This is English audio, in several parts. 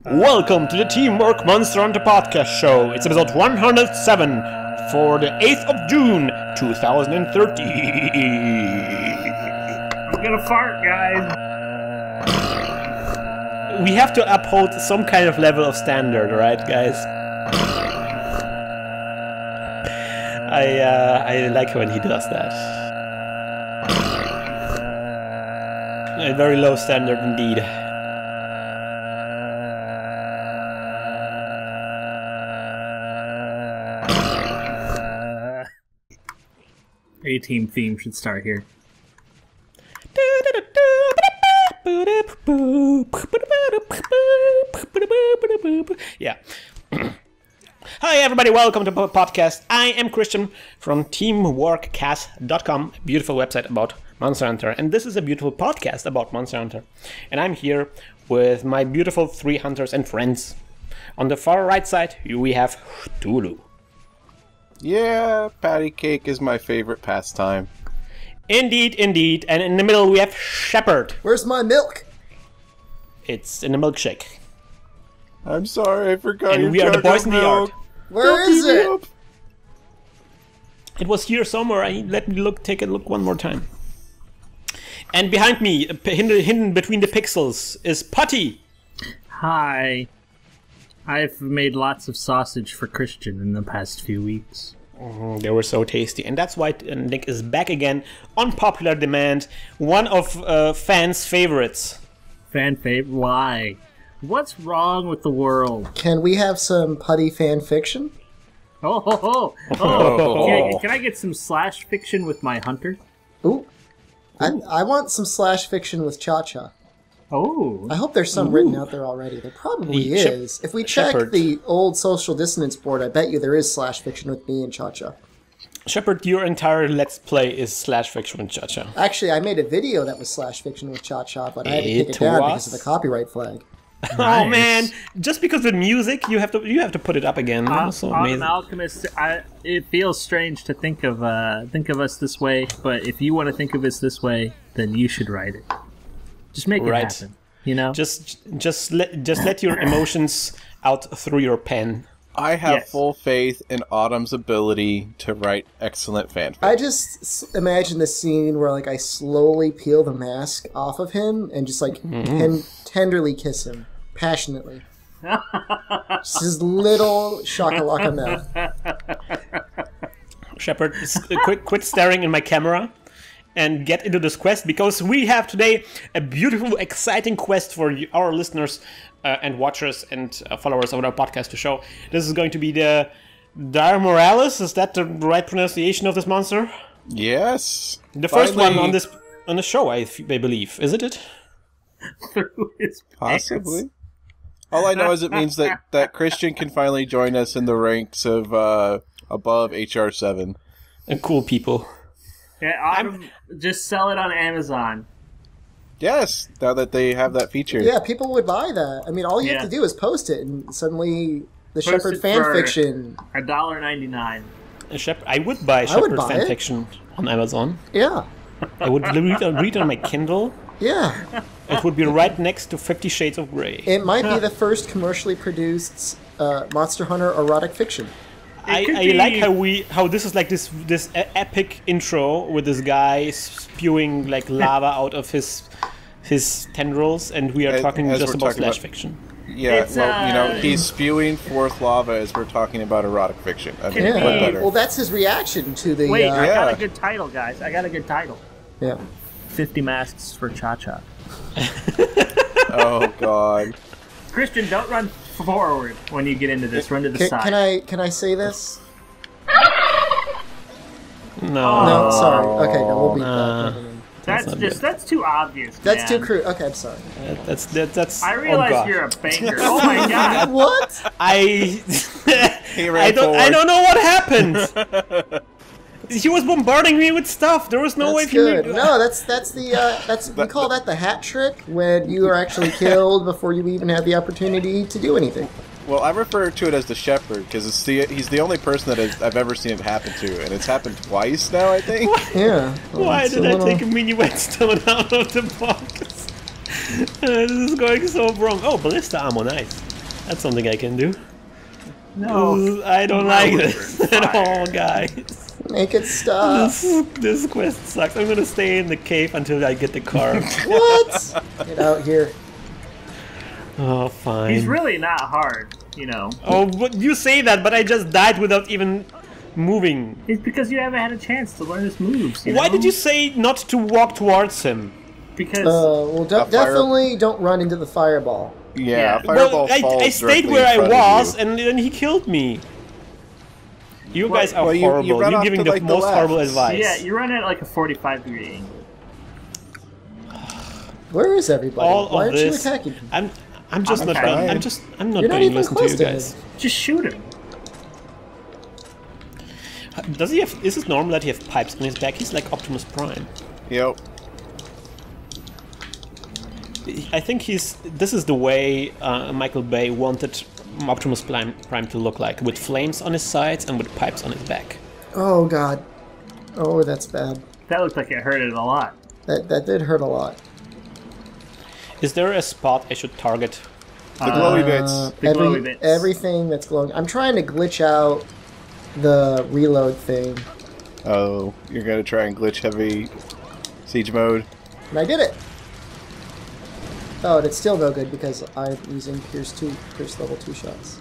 Welcome to the Teamwork Monster Hunter Podcast Show. It's episode 107 for the 8th of June, 2013. I'm gonna fart, guys. We have to uphold some kind of level of standard, right, guys? I like when he does that. A very low standard indeed. A-team theme should start here. Yeah. Hi everybody, welcome to the podcast. I am Christian from teamworkcast.com, a beautiful website about Monster Hunter, and this is a beautiful podcast about Monster Hunter. And I'm here with my beautiful three hunters and friends. On the far right side, we have Tulu. Yeah, patty cake is my favorite pastime. Indeed, indeed. And in the middle we have Shepard. Where's my milk? It's in a milkshake. I'm sorry, I forgot. And we are the boys in the yard. Where is it? It was here somewhere. Let me take a look one more time. And behind me, hidden between the pixels, is Putty. Hi. I've made lots of sausage for Christian in the past few weeks. They were so tasty. And that's why Nick is back again on popular demand. One of fans' favorites. Fan favorite? Why? What's wrong with the world? Can we have some Putty fan fiction? Can I get some slash fiction with my hunter? Ooh. I want some slash fiction with Cha-Cha. Oh. I hope there's some written out there already. There probably is. If we check the old social dissonance board, I bet you there is slash fiction with me and Cha-Cha. Shepard, your entire Let's Play is slash fiction with Cha-Cha. Actually, I made a video that was slash fiction with Cha-Cha, but I had to take it down because of the copyright flag. Nice. Oh man! Just because with music, you have to put it up again. So amazing. Alchemist, it feels strange to think of us this way, but if you want to think of us this way, then you should write it. Just make it happen. You know. Just let your emotions out through your pen. I have full faith in Autumn's ability to write excellent fanfic. I just imagine the scene where I slowly peel the mask off of him and just tenderly kiss him. Passionately. Just his little shakalaka mouth. Shepard, quit staring in my camera and get into this quest, because we have today a beautiful, exciting quest for our listeners and watchers and followers of our podcast to show. This is going to be the Dire Miralis. Is that the right pronunciation of this monster? Yes. The first one on the show, I believe. Isn't it? Through his Possibly. All I know is it means that Christian can finally join us in the ranks of above HR7. And cool people. Yeah, just sell it on Amazon. Yes, now that they have that feature. Yeah, people would buy that. I mean, all you have to do is post it, and suddenly the Shepard fanfiction. $1.99. I would buy Shepard fanfiction on Amazon. Yeah. I would read it on my Kindle. Yeah. It would be right next to 50 Shades of Grey. It might be the first commercially produced Monster Hunter erotic fiction. I like how this is like this epic intro with this guy spewing lava out of his tendrils, and we are talking just about slash fiction. Yeah, he's spewing forth lava as we're talking about erotic fiction. Well, that's his reaction to the... Wait, I got a good title, guys. Yeah. 50 masks for Cha-Cha. Oh, God. Christian, don't run forward when you get into this. Run to the side. Can I say this? No. No, sorry. Okay, no, we'll beat that. That's too obvious. That's too crude. Okay, I'm sorry. That's. I realize you're a banker. Oh my God. What? I don't know what happened. He was bombarding me with stuff. There was no way. Good. No, that's we call that the hat trick, when you are actually killed before you even have the opportunity to do anything. Well, I refer to it as the Shepherd because he's the only person that I've ever seen it happen to, and it's happened twice now, I think. Yeah. Well, why did I take a minuet stone out of the box? This is going so wrong. Oh, ballista ammo, nice. That's something I can do. No. I don't like this at all, guys. Make it stop. This quest sucks. I'm gonna stay in the cave until I get the car. What? Get out here. Oh, fine. He's really not hard, you know. Oh, but you say that, but I just died without even moving. It's because you haven't had a chance to learn his moves. Why did you say not to walk towards him? Because Well, definitely don't run into the fireball. Yeah, Yeah. fireball Well, falls I stayed directly where in I front of was, you. and then he killed me. You guys are well, you horrible. run You're off giving to, the like, the most left. horrible advice. yeah, you run at like a 45-degree angle. Where is everybody? All Why of aren't you this. attacking him? I'm just I'm not trying. done. I'm not You're not paying even listen to close you to guys. him. Just shoot him. Does he have? Is it normal that he has pipes on his back? He's like Optimus Prime. Yep. I think this is the way Michael Bay wanted Optimus Prime to look like, with flames on his sides and with pipes on his back. Oh god. Oh, that's bad. That looked like it hurt it a lot. That did hurt a lot. Is there a spot I should target? The glowy bits. The glowy bits. Everything that's glowing. I'm trying to glitch out the reload thing, Oh, you're gonna try and glitch heavy siege mode. and I did it. Oh, and it's still no good because I'm using Pierce level 2 shots.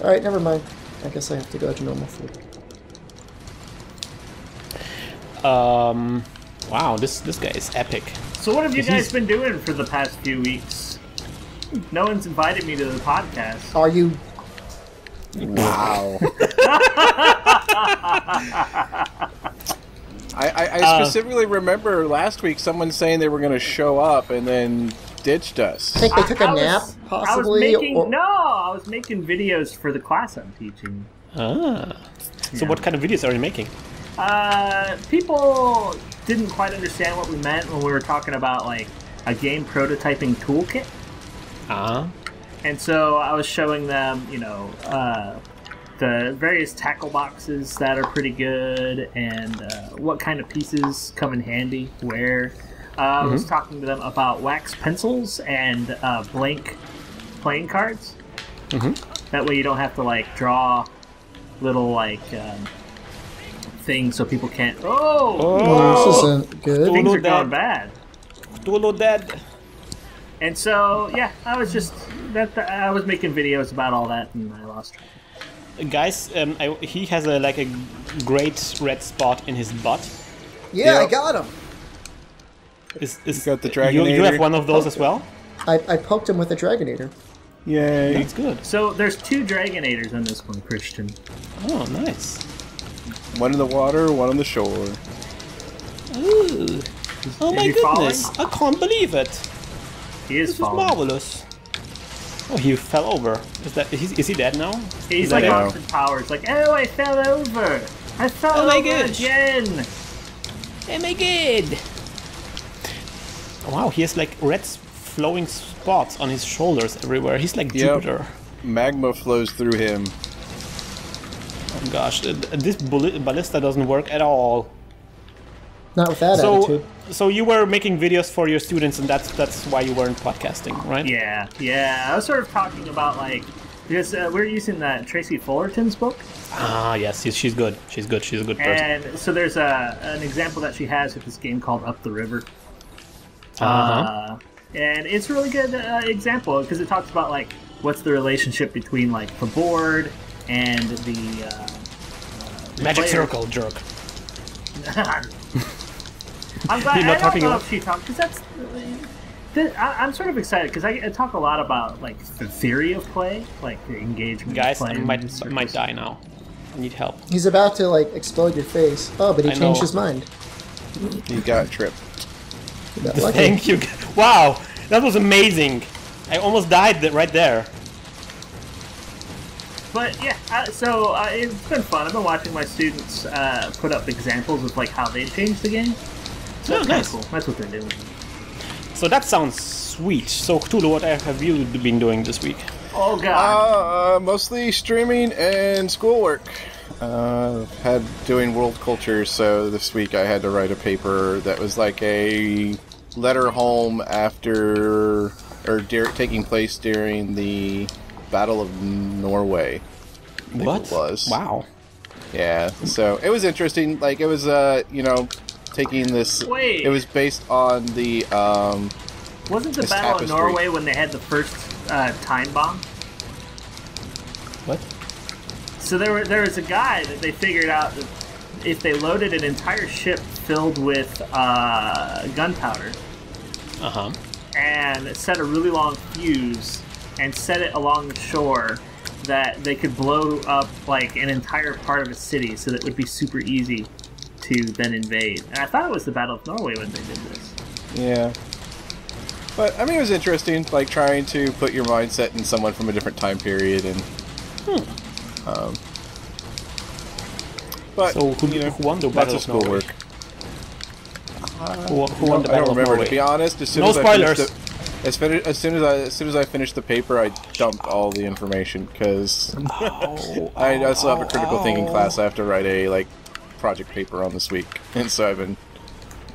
Alright, never mind. I guess I have to go to normal food. Wow, this guy is epic. So what have you guys been doing for the past few weeks? No one's invited me to the podcast. Are you... Wow. I specifically remember last week someone saying they were going to show up and then ditched us. I think they took a nap, possibly? I was making videos for the class I'm teaching. Ah. So Yeah. what kind of videos are you making? People didn't quite understand what we meant when we were talking about like a game prototyping toolkit. Ah. And so I was showing them, you know, the various tackle boxes that are pretty good and what kind of pieces come in handy where. I was talking to them about wax pencils and blank playing cards. That way you don't have to, like, draw little, like, things so people can't... This isn't good. Things are Dead. going bad. Dolo dead. And so, yeah, I was just... I was making videos about all that, and I lost track. Guys, he has a great red spot in his butt. Yeah, Yep. I got him. Is got the you have Dragonator? one of those as well? I poked him with a Dragonator. Yay. That's good. So there's 2 Dragonators on this one, Christian. Oh, nice. One in the water, one on the shore. Ooh. Oh Is my he goodness! falling? I can't believe it. He is This is falling. marvelous. Oh, he fell over. Is he dead now? He's Is like that now? Austin Powers, like, oh, I fell over. I fell Oh my over gosh. again. Oh my god! Wow, he has like red flowing spots on his shoulders everywhere. He's like Yep. Jupiter. Magma flows through him. Oh gosh, this ballista doesn't work at all. Not with that attitude. So you were making videos for your students, and that's why you weren't podcasting, right? Yeah. I was sort of talking about, like, because we're using that Tracy Fullerton's book, Ah, yes, she's good. She's good. She's a good person. and so there's an example that she has with this game called Up the River. Uh-huh. And it's a really good example because it talks about, like, what's the relationship between, like, the board and the Magic player. circle, jerk. I'm glad. You're not I don't talking know about- if she talked because I'm sort of excited because I talk a lot about like the theory of play, like the engagement. Guys, of I play in might circles. die now. I need help. He's about to, like, explode your face. Oh, but he I changed know. his mind. He got tripped. He got lucky. Thank you. Wow, that was amazing. I almost died right there. But yeah, so it's been fun. I've been watching my students put up examples of like how they changed the game. So Oh, that's nice. kinda cool. That's what they're doing. So that sounds sweet. So Tulu, what have you been doing this week? Oh god. Mostly streaming and schoolwork. Had doing world culture, so this week I had to write a paper that was like a letter home after, or taking place during the Battle of Norway. I think What? It was. Wow. Yeah, so it was interesting. Like, it was, taking this... Wait. It was based on the, Wasn't the this Battle tapestry. of Norway when they had the first time bomb? What? So there was a guy that they figured out that if they loaded an entire ship filled with gunpowder Uh-huh. and set a really long fuse and set it along the shore, that they could blow up like an entire part of a city, so that it would be super easy to then invade. And I thought it was the Battle of Norway when they did this. Yeah. But, I mean, it was interesting, like, trying to put your mindset in someone from a different time period, and... but, So who won the Battle lots of of Norway? schoolwork. Who won the I Battle don't of remember, Norway? to be honest. As soon No as spoilers. as soon as I finished the paper, I dumped all the information, because I also have a critical thinking class I have to write a, like, project paper on this week, and so I've been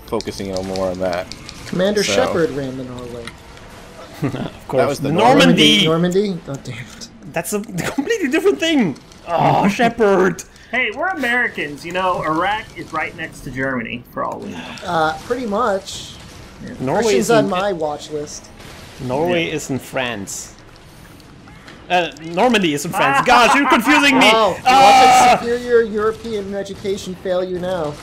focusing more on that. Commander So- Shepard ran the Norway. Of course. That was the Normandy! Normandy? Oh, damn it. That's a completely different thing! Oh, Shepard! Hey, we're Americans, you know. Iraq is right next to Germany, for all we know. Pretty much. Norway Russia's is on in, my watch list. Norway is in France. Normandy is in France. Gosh, you're confusing me! Wow, watching superior European education fail you now.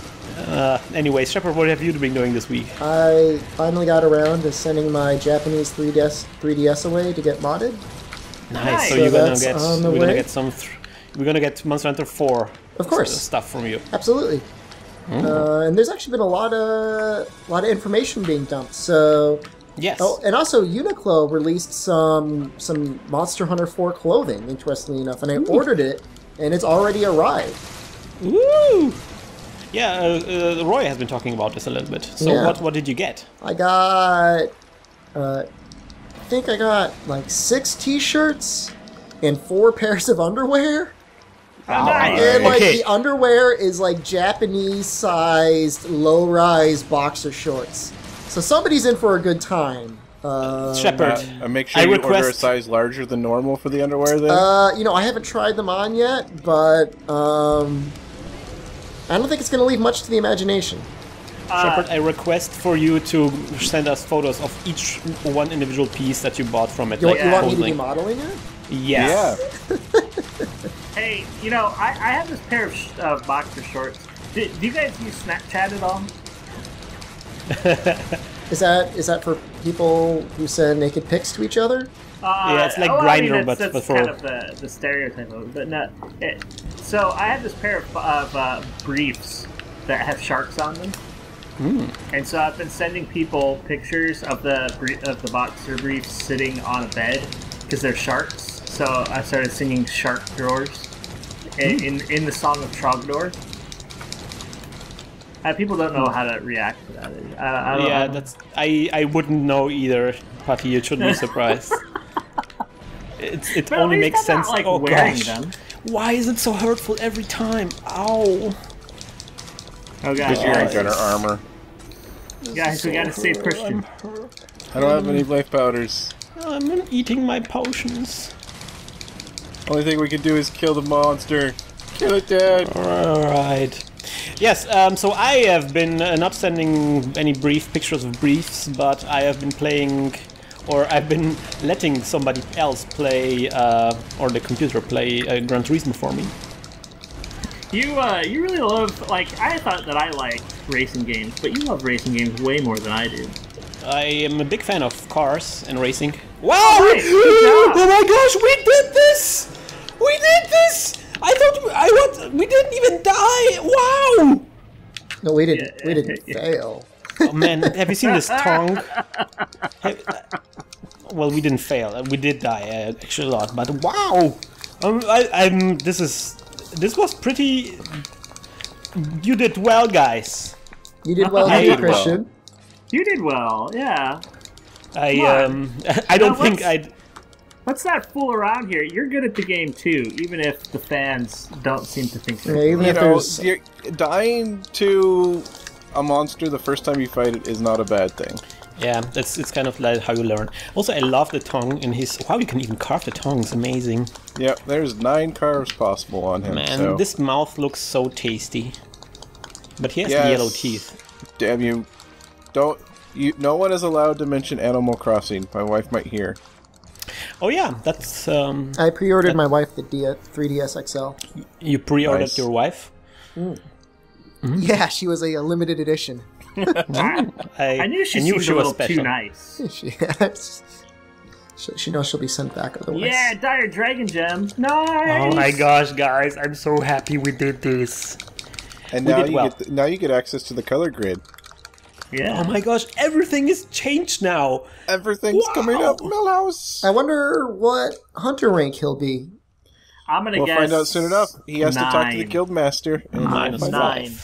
Anyways, Shepard, what have you been doing this week? I finally got around to sending my Japanese 3DS away to get modded. Nice. So So you're gonna that's get on the we're gonna way. get some. We're gonna get Monster Hunter 4. Of course. Stuff from you. Absolutely. And there's actually been a lot of information being dumped. So, Yes. oh, and also Uniqlo released some Monster Hunter 4 clothing. Interestingly enough, and I ordered it, and it's already arrived. Woo! Yeah, Roy has been talking about this a little bit. So Yeah. what did you get? I got, I think I got like 6 T-shirts and 4 pairs of underwear. Nice. And like Okay. the underwear is like Japanese-sized, low-rise boxer shorts. So somebody's in for a good time. Shepard. Make sure I you order a request- size larger than normal for the underwear, then. I haven't tried them on yet, but I don't think it's going to leave much to the imagination. Shepard, I request for you to send us photos of each one individual piece that you bought from it. You, like you want me to posing. be modeling it? Yes. Yeah. Hey, you know, I have this pair of boxer shorts. Do you guys use Snapchat at all? Is that for people who send naked pics to each other? Yeah, it's like I Grindr, mean, but that's for- kind of the stereotype of it. But no, so I have this pair of briefs that have sharks on them. And so I've been sending people pictures of the boxer briefs sitting on a bed because they're sharks. So I started singing Shark Drawers in the song of Trogdor. People don't know how to react to that. I don't, Yeah, that's I wouldn't know either, Patty. You shouldn't be surprised. It But at only least makes I'm not, sense. like, Oh wearing gosh, them. why is it so hurtful every time? Ow! Oh Because god, you're in guys, gunner armor. guys, we gotta save Christian. I don't have any life powders. I'm eating my potions. Only thing we can do is kill the monster. Kill it, Dad. Alright. Yes, so I have been not sending any brief pictures of briefs, but I have been playing, or I've been letting somebody else play, or the computer play Gran Turismo for me. You really love, like, I thought that I liked racing games, but you love racing games way more than I do. I am a big fan of cars and racing. Wow! Nice, good job. Oh my gosh, we did this! We did this! I thought we didn't even die! Wow! No, we didn't. Yeah. We didn't fail. Oh man, have you seen this tongue? Well, we didn't fail. We did die actually a lot, but wow! This was pretty. You did well, guys. You did well, I too, did well. Christian. You did well, yeah. I Come I don't Now, think let's- I'd. Let's not fool around here. You're good at the game too, even if the fans don't seem to think so. Yeah, even You if know, there's dying to a monster the first time you fight it is not a bad thing. Yeah, it's kind of like how you learn. Also, I love the tongue in his... Wow, you can even carve the tongue. It's amazing. Yep, there's 9 carves possible on him. Man, so. this mouth looks so tasty. But he has Yes. yellow teeth. Damn you. Don't... No one is allowed to mention Animal Crossing. My wife might hear. Oh yeah, that's... I pre-ordered my wife the 3DS XL. You pre-ordered Nice. your wife? Yeah, she was a limited edition. I knew she knew seemed she a was little special. too nice. She knows she'll be sent back otherwise. Yeah, Dire Dragon Gem. Nice. Oh my gosh, guys, I'm so happy we did this. And We now did you well. get now you get access to the color grid. Yeah. Oh my gosh, everything is changed now. Everything's coming up, Millhouse. I wonder what hunter rank he'll be. I'm gonna We'll guess. find out soon enough. He has to talk to the 9. Guildmaster. And Minus find out. 9.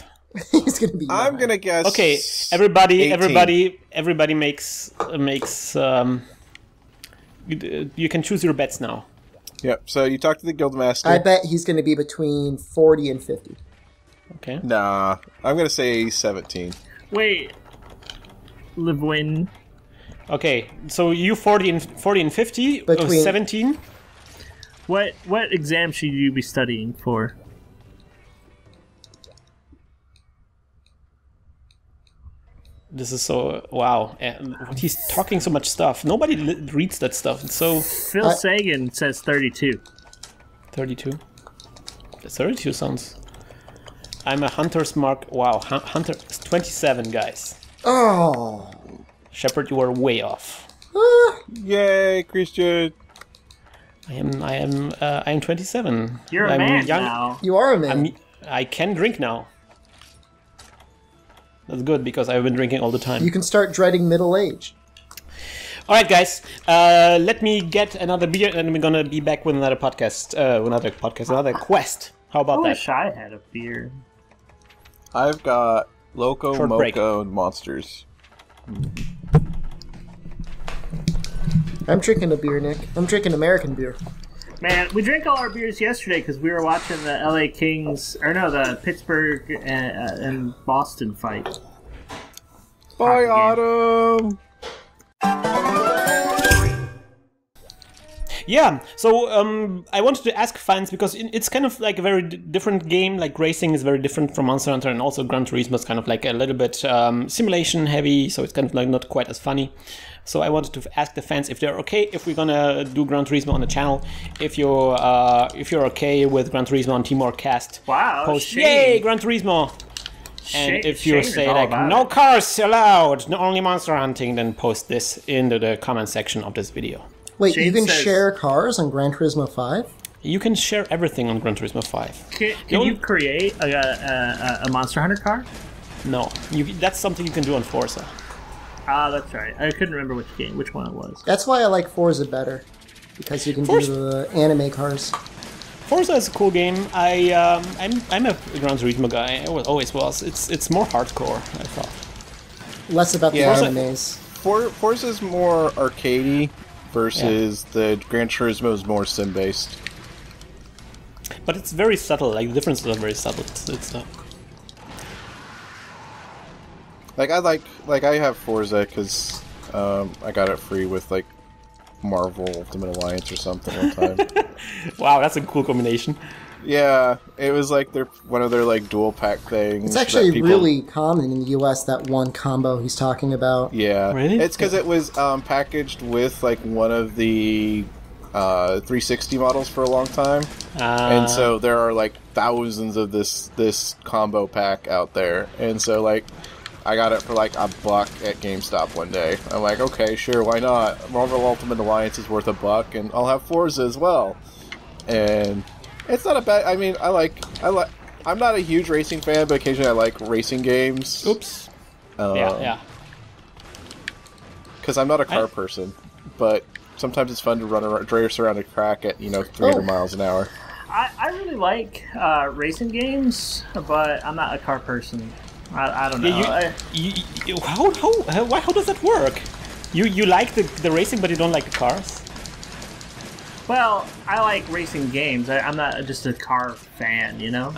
He's gonna be. I'm 9. gonna guess. Okay, everybody, 18. everybody makes. You can choose your bets now. Yep. So you talk to the Guildmaster. I bet he's gonna be between 40 and 50. Okay. Nah, I'm gonna say 17. Wait. Livwin. Okay, so you 40 and 50, Between- 17. What exam should you be studying for? This is so wow. And he's talking so much stuff. Nobody reads that stuff. It's so Phil Sagan says 32. 32. 32 sounds. I'm a hunter's mark. Wow, hunter 27 guys. Oh. Shepard, you are way off. Yay, Christian! I am 27. You're a I'm man young. now. You are a man. I can drink now. That's good because I've been drinking all the time. You can start dreading middle age. All right, guys. Let me get another beer, and we're gonna be back with another podcast. Another quest. How I about that? wish I had a beer. I've got Loco, Short break. Moco, and Monsters. I'm drinking a beer, Nick. I'm drinking American beer. Man, we drank all our beers yesterday because we were watching the LA Kings, or no, the Pittsburgh and Boston fight. Bye, Hockey Autumn! Yeah. So I wanted to ask fans because it's kind of like a very different game. Like racing is very different from Monster Hunter, and also Gran Turismo is kind of like a little bit simulation heavy. So it's kind of like not quite as funny. So I wanted to ask the fans if they're okay if we're gonna do Gran Turismo on the channel. If you're okay with Gran Turismo on Teamwork Cast, Wow, post Shane. yay Gran Turismo. And if you Shane is say all like about no it. cars allowed, no only monster hunting, then post this into the comment section of this video. Wait, you Shane can says- share cars on Gran Turismo 5? You can share everything on Gran Turismo 5. Can you create a Monster Hunter car? No, that's something you can do on Forza. Ah, that's right. I couldn't remember which one it was. That's why I like Forza better. Because you can Forza- do the anime cars. Forza is a cool game. I'm a Gran Turismo guy. I always was. It's more hardcore, I thought. Less about the Yeah. animes. Forza's more arcadey versus the Gran Turismo is more sim-based. But it's very subtle. Like the differences are very subtle. It's Like I have Forza because I got it free with like Marvel Ultimate Alliance or something one time. wow, that's a cool combination. Yeah, it was like one of their like dual pack things. It's that actually people- really common in the US, that one combo he's talking about. Yeah, Really? it's because it was packaged with like one of the 360 models for a long time, and so there are like thousands of this combo pack out there, and so like I got it for like $1 at GameStop one day. I'm like, okay, sure, why not? Marvel Ultimate Alliance is worth $1, and I'll have Forza as well, and it's not a bad. I mean, I like. I'm not a huge racing fan, but occasionally I like racing games. Oops. Yeah. Because I'm not a car person, but sometimes it's fun to race around a track at 300 miles an hour. I really like racing games, but I'm not a car person. I don't know. How does that work? You like the racing, but you don't like the cars? Well, I like racing games. I'm not just a car fan, you know?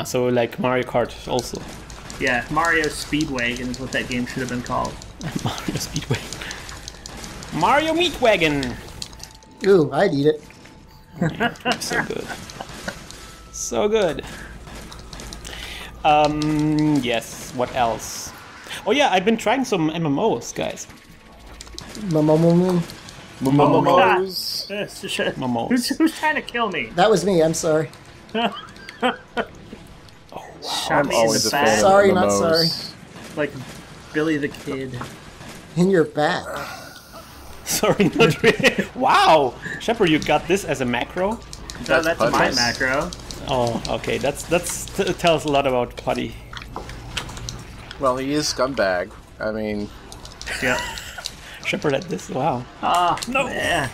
So like Mario Kart also. Yeah, Mario Speedwagon is what that game should have been called. Mario Speedwagon. Mario Meat Wagon. Ooh, I'd eat it. So good. So good. Yes, what else? Oh yeah, I've been trying some MMOs, guys. Momos. Momos. Who's trying to kill me? That was me. I'm sorry. Shot me in always the a fan back of Sorry, not MMOs. sorry. like Billy the Kid. In your back. Sorry, not really. Wow, Shepard, you got this as a macro? No, That's that's my Putty's. macro. Oh, okay. That tells a lot about Putty. Well, he is scumbag. I mean, Yep. Shepard had this. Wow. No. Yeah.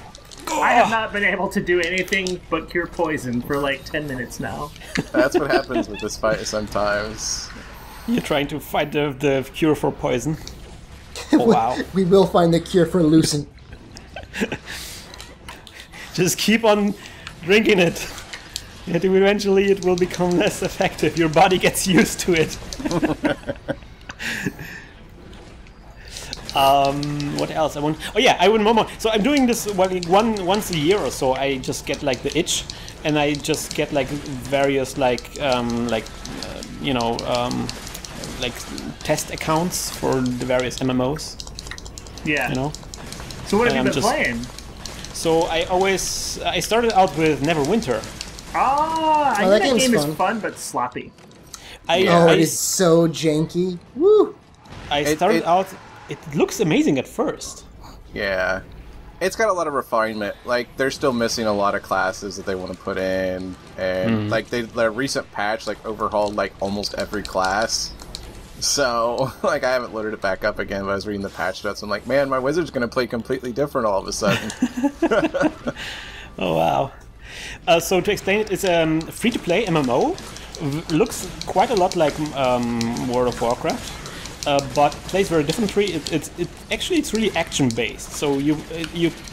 I have not been able to do anything but cure poison for like 10 minutes now. that's what happens with this fight sometimes. You're trying to fight the cure for poison. Oh, wow. We will find the cure for Lucent. Just keep on drinking it. Yet eventually it will become less effective. Your body gets used to it. What else? Oh yeah, I want Momo. So I'm doing this once a year or so. I just get like the itch, and I just get like various like test accounts for the various MMOs. Yeah. You know. So what have And you been I'm just- playing? So I started out with Neverwinter. I Oh, think that that game's game fun. is fun but sloppy. Oh, it is so janky. Woo! I started out. It looks amazing at first. Yeah. It's got a lot of refinement. Like, they're still missing a lot of classes that they want to put in. And, like, the recent patch, like, overhauled, like, almost every class. So, like, I haven't loaded it back up again, but I was reading the patch notes. I'm like, man, my wizard's going to play completely different all of a sudden. Oh, wow. So to explain it, it's a free-to-play MMO. Looks quite a lot like World of Warcraft. But plays very differently. It's really action based. So you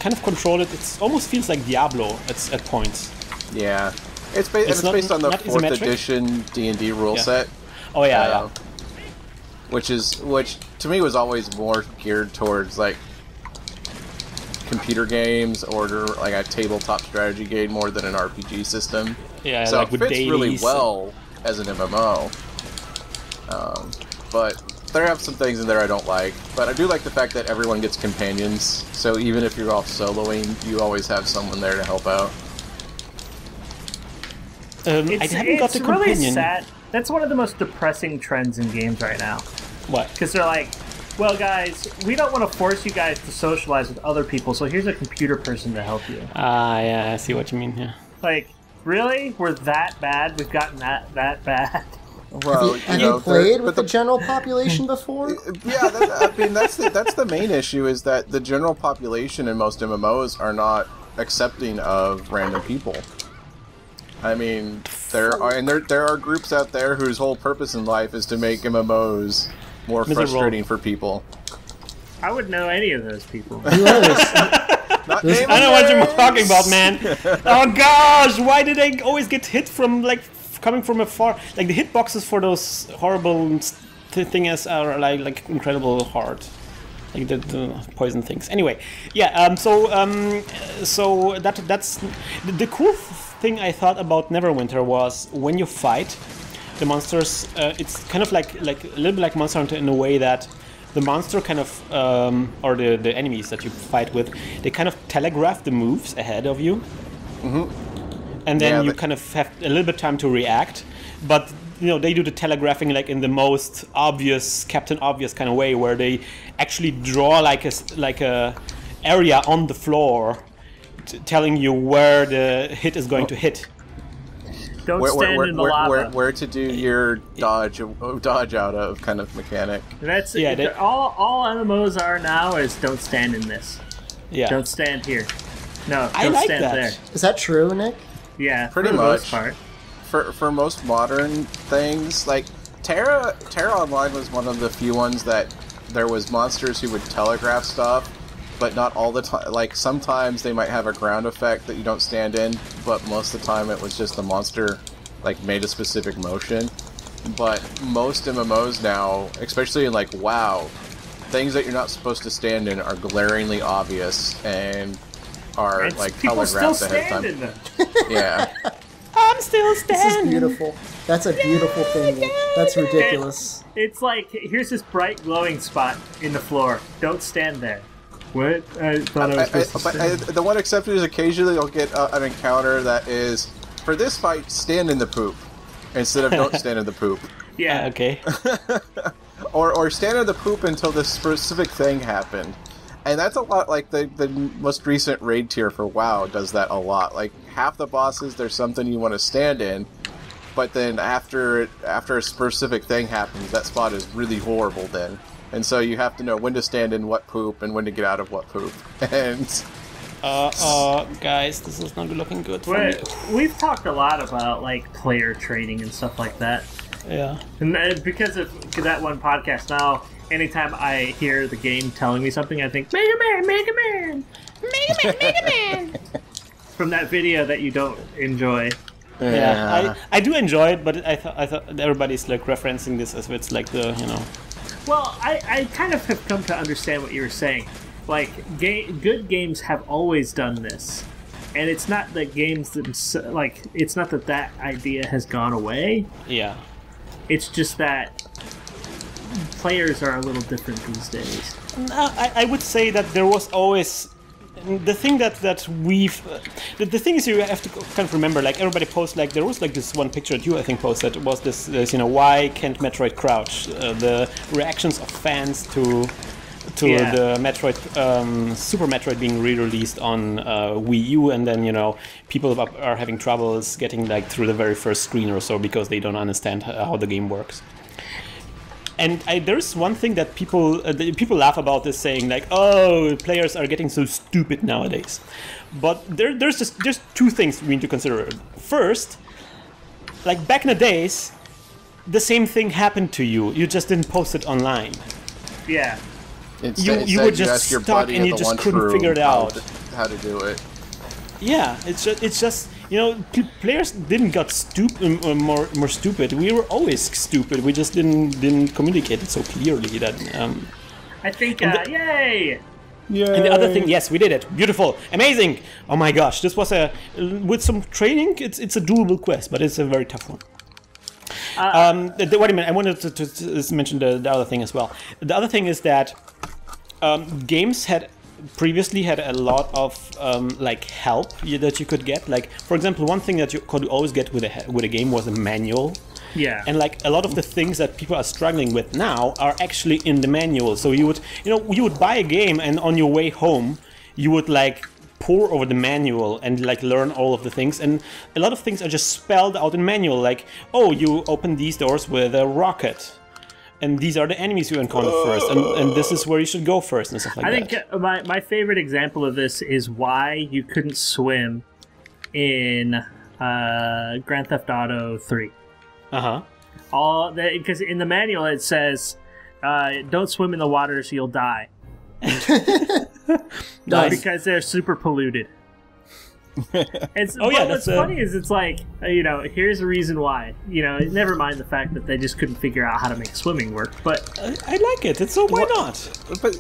kind of control it. It almost feels like Diablo at points. Yeah. It's based on the not 4th isometric? edition D&D rule set. Oh yeah, Which to me was always more geared towards like computer games or like a tabletop strategy game more than an RPG system. Yeah, so like it with fits really dailies. well as an MMO. But there have some things in there I don't like. But I do like the fact that everyone gets companions. So even if you're off soloing, you always have someone there to help out. I haven't got the really companion. sad. That's one of the most depressing trends in games right now. What? Because they're like, well, guys, we don't want to force you guys to socialize with other people, so here's a computer person to help you. Yeah, I see what you mean. Yeah. Like, really? We're that bad? We've gotten that bad? Well, Have you played with the general population before? Yeah, that's the main issue is that the general population in most MMOs are not accepting of random people. I mean, there are groups out there whose whole purpose in life is to make MMOs more Miserable. frustrating for people. I wouldn't know any of those people. Who knows? Not I know what you're talking about, man. Oh gosh, why did they always get hit from coming from afar? Like the hitboxes for those horrible things are like incredible hard. Like the poison things. Anyway, yeah. So that's the cool thing I thought about Neverwinter was when you fight the monsters. It's kind of like a little bit like Monster Hunter in a way that the monster kind of or the enemies that you fight with, they kind of telegraph the moves ahead of you. And then you kind of have a little bit of time to react, but they do the telegraphing like in the most obvious, Captain Obvious kind of way, where they actually draw like a area on the floor, telling you where the hit is going to hit. Don't stand in the lava. Where to do your dodge out of kind of mechanic. That's Yeah, all MMOs are now is don't stand in this. Yeah, Don't stand here. No, I don't like stand that. there. Is that true, Nick? Yeah, Pretty for the most much. part. For most modern things, like Terra Online was one of the few ones that there was monsters who would telegraph stuff, but not all the time. Like sometimes they might have a ground effect that you don't stand in, but most of the time it was just the monster like made a specific motion. But most MMOs now, especially in like WoW, things that you're not supposed to stand in are glaringly obvious and are like people telegraphed still ahead stand of in time. them. Yeah. I'm still This standing. is beautiful. That's a beautiful thing. That's ridiculous. It's like, here's this bright glowing spot in the floor. Don't stand there. What? I thought I was supposed to stand. The one exception is occasionally you'll get an encounter that is, for this fight, stand in the poop instead of don't stand in the poop. Yeah. Okay. Or stand in the poop until this specific thing happened. And that's a lot, like, the most recent raid tier for WoW does that a lot. Like, half the bosses, there's something you want to stand in, but then after a specific thing happens, that spot is really horrible then. And so you have to know when to stand in what poop and when to get out of what poop. And... guys, this is not looking good for me. We've talked a lot about, like, player training and stuff like that. Yeah. And because of that one podcast now, anytime I hear the game telling me something, I think, Mega Man, Mega Man! Mega Man, Mega Man! From that video that you don't enjoy. Yeah, I do enjoy it, but I thought everybody's like referencing this as it's like the, you know. Well, I kind of have come to understand what you were saying. Like, good games have always done this. And it's not that games, like, it's not that idea has gone away. Yeah. It's just that players are a little different these days. I would say that there was always the thing that we've the thing is you have to kind of remember, like everybody posts, like there was like this one picture that you I think posted was this you know, why can't Metroid crouch, the reactions of fans to the Metroid Super Metroid being re-released on Wii U, and then, you know, people are having troubles getting like through the very first screen or so because they don't understand how the game works. And there's one thing that people laugh about this, saying like, oh, players are getting so stupid nowadays. But there's two things we need to consider. First, like back in the days, the same thing happened to you. You just didn't post it online. Yeah. You were just stuck and you just couldn't figure it out. How to do it. Yeah, it's just you know, players didn't get more stupid. We were always stupid. We just didn't communicate it so clearly that. I think yay! Yeah. And the other thing, yes, we did it. Beautiful, amazing. Oh my gosh, this was with some training. It's a doable quest, but it's a very tough one. Wait a minute, I wanted to mention the other thing as well. The other thing is that games previously had a lot of like help that you could get. Like, for example, one thing that you could always get with a game was a manual. Yeah. And like a lot of the things that people are struggling with now are actually in the manual. So you would buy a game, and on your way home you would like pore over the manual and like learn all of the things, and a lot of things are just spelled out in manual, like, oh, you open these doors with a rocket, and these are the enemies you encounter first, and this is where you should go first, and stuff like that. I think my favorite example of this is why you couldn't swim in Grand Theft Auto 3. Because in the manual it says, don't swim in the waters, you'll die. Nice. Because they're super polluted. What's that's funny is it's like, you know, here's a reason why. You know, never mind the fact that they just couldn't figure out how to make swimming work. But I like it. So why not?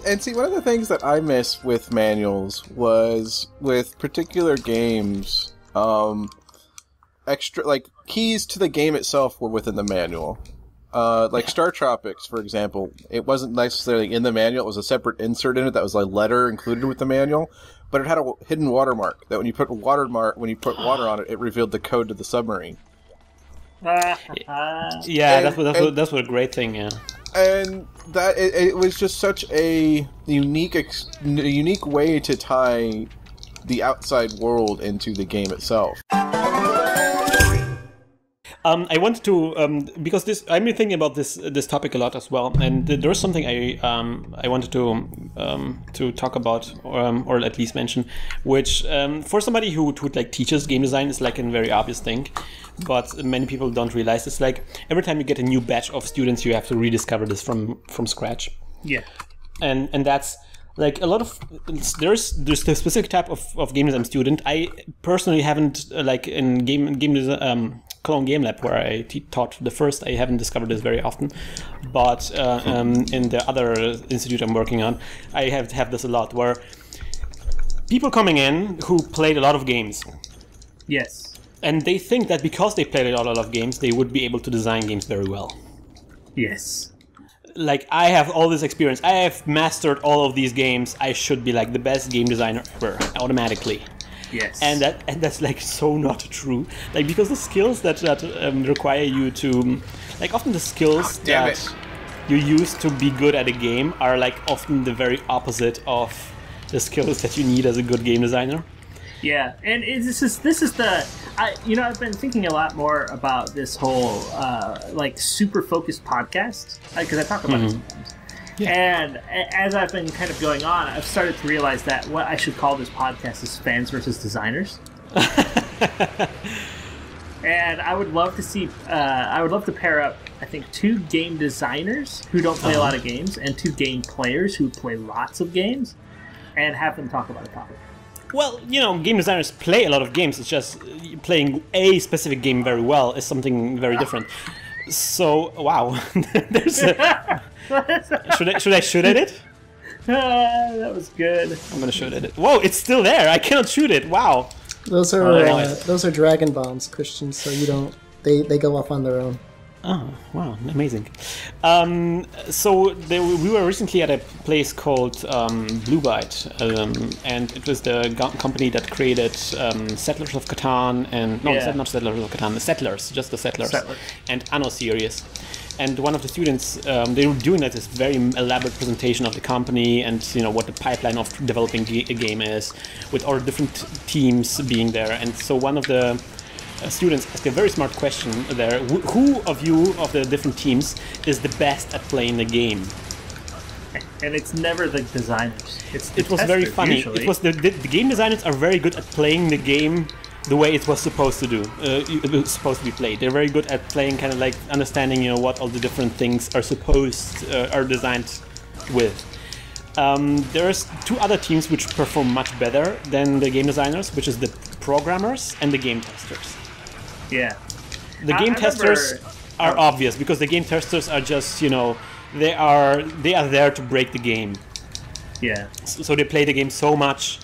And see, one of the things that I miss with manuals was with particular games, extra like keys to the game itself were within the manual. Like Star Tropics, for example, it wasn't necessarily in the manual. It was a separate insert in it that was a letter included with the manual, but it had a hidden watermark that when you put water on it, it revealed the code to the submarine. That's what a great thing. Yeah. And that it was just such a unique way to tie the outside world into the game itself. I wanted to because I've been thinking about this topic a lot as well, and there's something I wanted to talk about or at least mention, which for somebody who like teaches game design is like a very obvious thing, but many people don't realize it's like every time you get a new batch of students, you have to rediscover this from scratch. Yeah, and that's like a lot of there's the specific type of game design student. I personally haven't like in game Cologne Game Lab, where I taught the first. I haven't discovered this very often, but in the other institute I'm working on, I have this a lot, where people coming in who played a lot of games. Yes. And they think that because they played a lot of games, they would be able to design games very well. Yes. Like, I have all this experience. I have mastered all of these games. I should be like the best game designer ever, automatically. Yes. And that's like so not true. Like, because the skills that require you to, like, often the skills that you use to be good at a game are like often the very opposite of the skills that you need as a good game designer. Yeah, and this is the I've been thinking a lot more about this whole like super focused podcast, because I talk about it sometimes. Yeah. And as I've been kind of going on, I've started to realize that what I should call this podcast is fans versus designers. And I would love to see, I would love to pair up, I think, 2 game designers who don't play a lot of games and 2 game players who play lots of games, and have them talk about a topic. Well, game designers play a lot of games. It's just playing a specific game very well is something very different. So, wow. There's a... Should I shoot at it? That was good. I'm gonna shoot at it. Whoa, it's still there. I cannot shoot it. Wow. Those are dragon bombs, Christian. So you don't. They go off on their own. Oh, wow, amazing. So we were recently at a place called Blue Byte, and it was the company that created Settlers of Catan, and not Settlers of Catan, the Settlers, just the Settlers, and Anno series. And one of the students, they were doing this very elaborate presentation of the company and what the pipeline of developing a game is, with all the different teams being there. And so one of the students asked a very smart question there. Who of you, of the different teams, is the best at playing the game? And it's never the designers. It was very funny. Usually. It was the game designers are very good at playing the game the way it was supposed to do. It was supposed to be played. They're very good at playing, kind of like understanding, what all the different things are designed with. There's 2 other teams which perform much better than the game designers, which is the programmers and the game testers. Yeah. The game testers are obvious, because the game testers are just, they are there to break the game. Yeah. So they play the game so much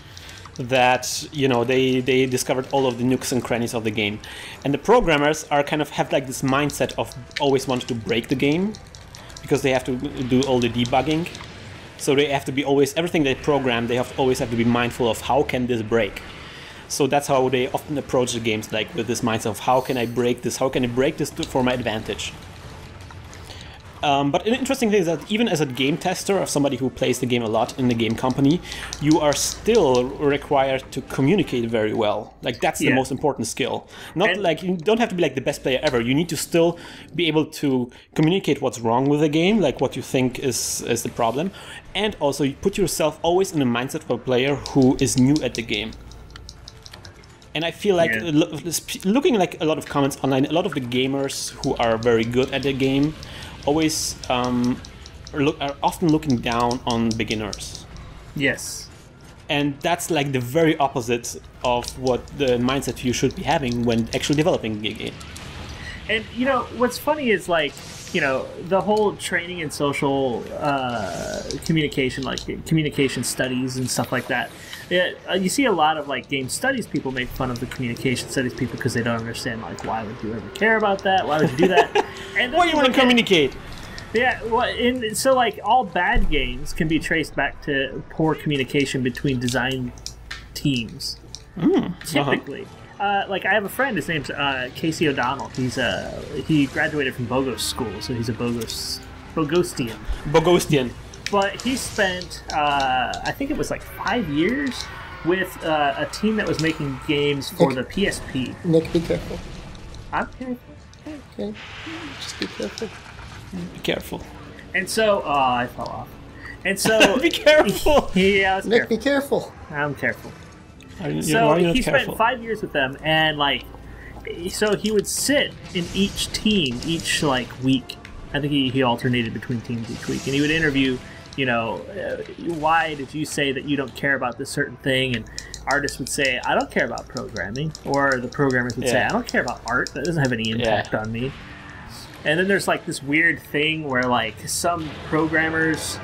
that, they discovered all of the nooks and crannies of the game. And the programmers are have like this mindset of always wanting to break the game, because they have to do all the debugging. So they have to be always, everything they program, they always have to be mindful of how can this break. So that's how they often approach the games, like with this mindset of how can I break this? How can I break this for my advantage? But an interesting thing is that even as a game tester, or somebody who plays the game a lot in the game company, you are still required to communicate very well. Like, that's the most important skill. You don't have to be like the best player ever. You need to still be able to communicate what's wrong with the game, like what you think is the problem, and also you put yourself always in the mindset of a player who is new at the game. And I feel like, looking like a lot of comments online, a lot of the gamers who are very good at the game always are often looking down on beginners. Yes. And that's like the very opposite of what the mindset you should be having when actually developing a game. And, what's funny is, like, the whole training in social communication, like communication studies and stuff like that. You see a lot of, like, game studies people make fun of the communication studies people because they don't understand, like, why would you ever care about that? Why would you do that? And why do you want to communicate? Yeah, well, so, like, all bad games can be traced back to poor communication between design teams. Typically. Like, I have a friend, his name's Casey O'Donnell. He graduated from Bogos School, so he's a Bogostian. Bogostian. But he spent, I think it was like 5 years with a team that was making games for the PSP. Nick, be careful. I'm careful. Okay. Just be careful. Be careful. And so, I fell off. And so... Be careful! Yeah, I was Nick, careful. be careful. I'm careful. So he spent 5 years with them, and, like, so he would sit in each team each, like, week. I think he alternated between teams each week, and he would interview why did you say that you don't care about this certain thing? And artists would say, I don't care about programming. Or the programmers would say, I don't care about art. That doesn't have any impact on me. And then there's like this weird thing where like some programmers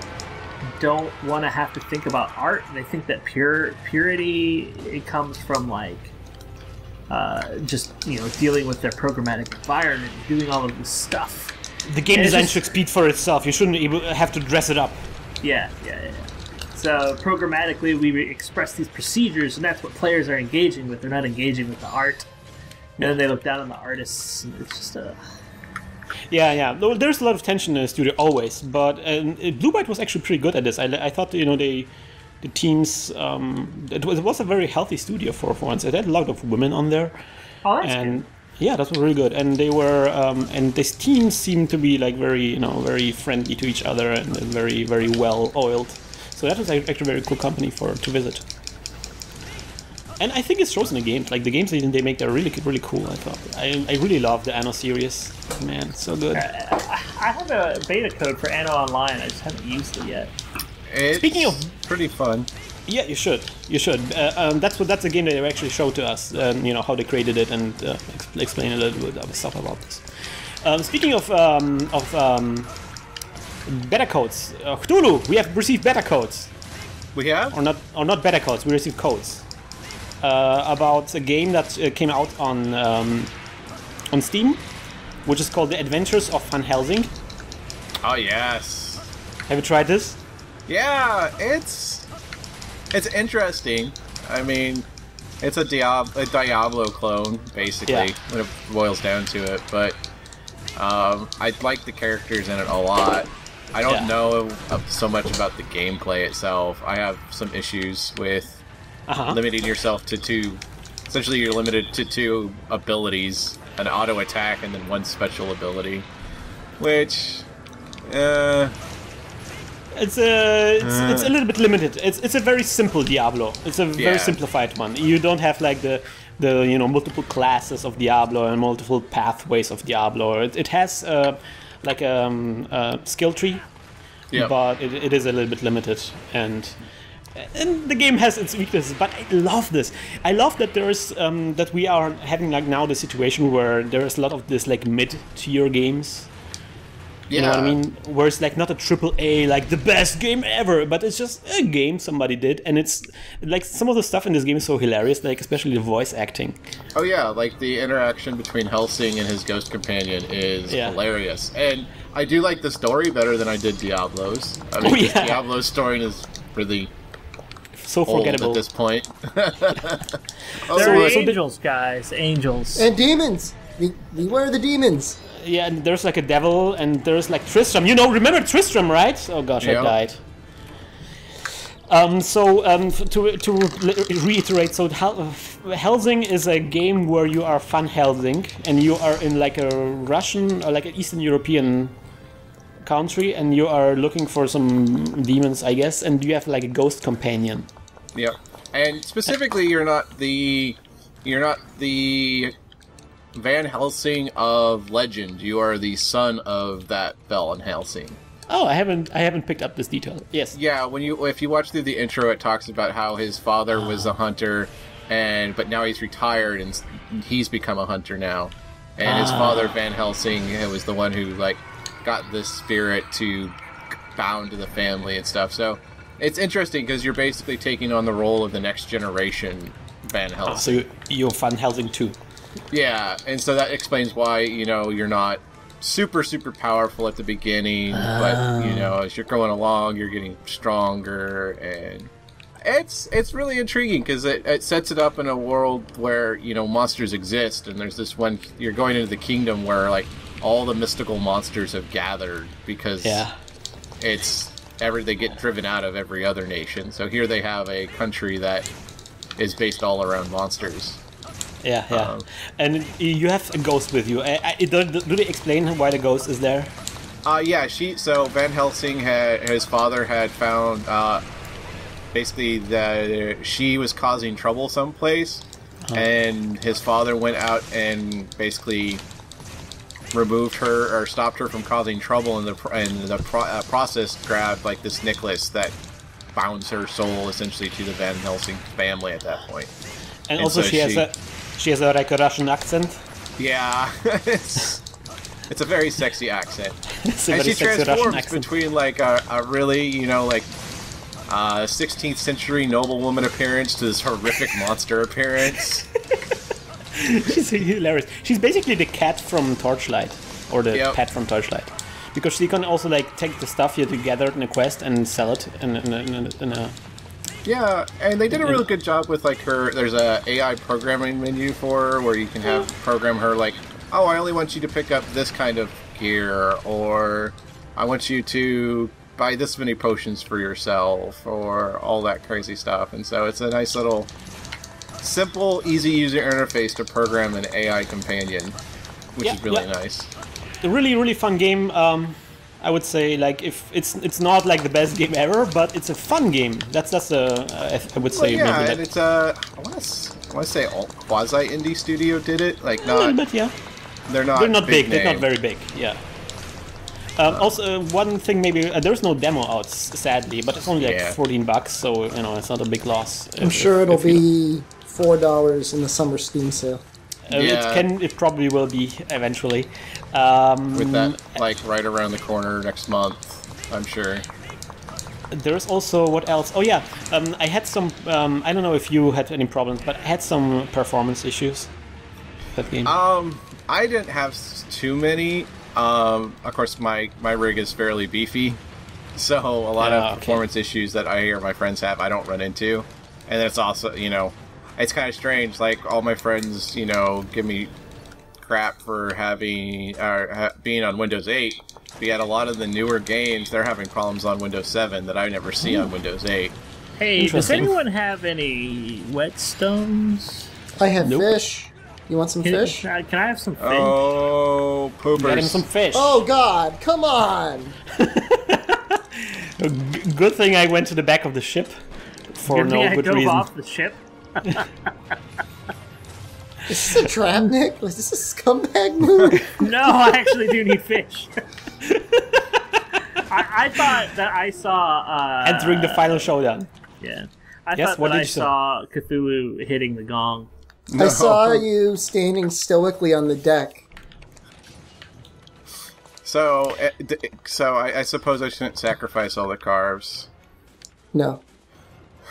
don't want to have to think about art. They think that purity, it comes from like just dealing with their programmatic environment and doing all of this stuff. The game design should speak for itself. You shouldn't have to dress it up. Yeah. So programmatically, we express these procedures, and that's what players are engaging with. They're not engaging with the art. And then they look down on the artists, and it's just Yeah. There's a lot of tension in the studio always, but Blue Byte was actually pretty good at this. I thought the teams it was a very healthy studio for once. It had a lot of women on there. Oh, that's good. Yeah, that was really good, and they were, and this team seemed to be like very, very friendly to each other and very, very well oiled. So that was actually a very cool company to visit. And I think it shows in the games. Like the games they make, they're really, really cool. I thought. I really love the Anno series. Man, so good. I have a beta code for Anno Online. I just haven't used it yet. Speaking of pretty fun. Yeah, you should. That's a game that they actually showed to us. How they created it and explain a little bit of stuff about this. Speaking of beta codes, Cthulhu, we have received beta codes. We have? Or not beta codes. We received codes about a game that came out on Steam, which is called The Adventures of Van Helsing. Oh yes. Have you tried this? Yeah, it's interesting. I mean, it's a Diablo clone, basically, when it boils down to it. But I like the characters in it a lot. I don't know so much about the gameplay itself. I have some issues with limiting yourself to two. Essentially, you're limited to two abilities: an auto attack and then one special ability, which. It's a little bit limited. It's a very simple Diablo. It's a very simplified one. You don't have like the multiple classes of Diablo and multiple pathways of Diablo. It has like a skill tree, but it is a little bit limited, and the game has its weaknesses. But I love this. I love that there's that we are having like now the situation where there is a lot of this like mid-tier games. You know what I mean? Where it's like not a AAA, like the best game ever, but it's just a game somebody did, and it's like some of the stuff in this game is so hilarious, like especially the voice acting. Oh yeah, like the interaction between Helsing and his ghost companion is hilarious, and I do like the story better than I did Diablo's. I mean, Diablo's story is really so forgettable at this point. There are angels, guys, angels and demons. Beware the demons. Yeah, and there's like a devil, and there's like Tristram. Remember Tristram, right? Oh gosh, I died. To reiterate, so Helsing is a game where you are Van Helsing, and you are in like a Russian or like an Eastern European country, and you are looking for some demons, I guess, and you have like a ghost companion. Yeah, and specifically, you're not the Van Helsing of legend. You are the son of that Van Helsing. Oh, I haven't picked up this detail. Yes. Yeah, if you watch through the intro, it talks about how his father was a hunter, but now he's retired and he's become a hunter now. And his father, Van Helsing, was the one who like got this spirit to bound to the family and stuff. So it's interesting because you're basically taking on the role of the next generation Van Helsing. So you're Van Helsing too. Yeah, and so that explains why, you're not super powerful at the beginning, but, as you're going along, you're getting stronger, and it's really intriguing, because it sets it up in a world where, monsters exist, and there's this one, you're going into the kingdom where, like, all the mystical monsters have gathered, because they get driven out of every other nation, so here they have a country that is based all around monsters. Yeah. And you have a ghost with you. Do they explain why the ghost is there? So Van Helsing his father had found basically that she was causing trouble someplace, and his father went out and basically removed her or stopped her from causing trouble in the process, grabbed like this necklace that bounds her soul essentially to the Van Helsing family at that point. And also so she has a like a Russian accent. Yeah, it's a very sexy accent. It's a And very she sexy Russian transforms accent. between like a really, you know, like 16th century noblewoman appearance to this horrific monster appearance. She's hilarious. She's basically the cat from Torchlight, or the pet from Torchlight, because she can also like take the stuff you gathered in a quest and sell it in a. Yeah, and they did a really good job with like her. There's a AI programming menu for her where you can have program her like, oh, I only want you to pick up this kind of gear, or I want you to buy this many potions for yourself, or all that crazy stuff. And so it's a nice little, simple, easy user interface to program an AI companion, which is really nice. A really fun game. I would say like if it's not like the best game ever, but it's a fun game. That's I would say yeah, maybe and it's I want to say quasi indie studio did it, like not a little bit, yeah. They're not big. name. They're not very big. Yeah. Also, one thing maybe there's no demo out, sadly, but it's only like $14, so you know it's not a big loss. I'm sure it'll be $4 in the summer Steam sale. It probably will be eventually. With that, like right around the corner next month, I'm sure. There's also what else? Oh yeah, I had some. I don't know if you had any problems, but I had some performance issues. That game. I didn't have too many. Of course, my rig is fairly beefy, so a lot of performance issues that I hear my friends have, I don't run into. And it's also, you know, it's kind of strange. Like all my friends, you know, give me crap for having being on Windows 8. But yet a lot of the newer games, they're having problems on Windows 7 that I never see on Windows 8. Hey, does anyone have any whetstones? I have fish. You want some fish? Can I have some fish? Oh, poopers. Get him some fish. Oh God, come on! Good thing I went to the back of the ship for no good reason. Off the ship. Is this a trap, Nick? Was this a scumbag move? No, I actually do need fish. I thought that I saw... entering the final showdown. Yeah. I thought that I saw Cthulhu hitting the gong. No. I saw you standing stoically on the deck. So I suppose I shouldn't sacrifice all the carves. No.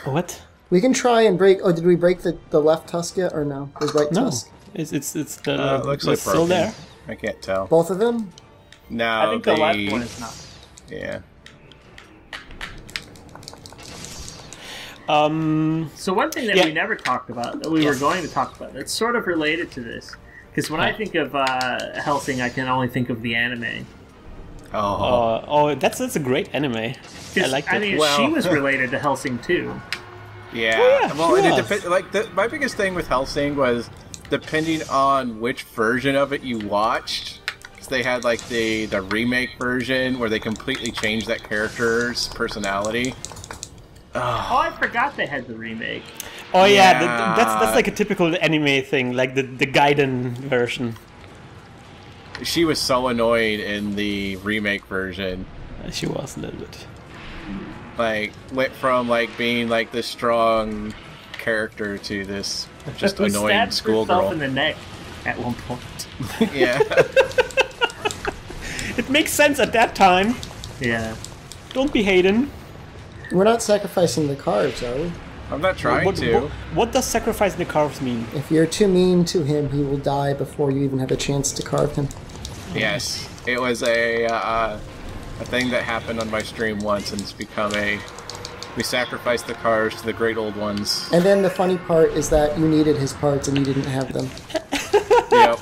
What? We can try and break... Oh, did we break the left tusk yet, or no? The right tusk? It's the... looks like still there. I can't tell. Both of them? No, I think the left one is not. Yeah. So one thing that we never talked about, that we were going to talk about, that's sort of related to this, because when I think of Helsing, I can only think of the anime. That's a great anime. I like it. I mean, she was related to Helsing too. Yeah. My biggest thing with Helsing was depending on which version of it you watched. Because they had like the remake version where they completely changed that character's personality. Oh, I forgot they had the remake. Oh yeah, that's like a typical anime thing, like the Gaiden version. She was so annoying in the remake version. She was a little bit. Like went from like being like this strong character to this just annoying schoolgirl. In the neck at one point. Yeah. It makes sense at that time. Yeah. Don't be hating. We're not sacrificing the carves, are we? I'm not trying to. What does sacrificing the carves mean? If you're too mean to him, he will die before you even have a chance to carve him. Yes, it was a thing that happened on my stream once, and it's become we sacrificed the carves to the great old ones. And then the funny part is that you needed his parts and you didn't have them. Yep.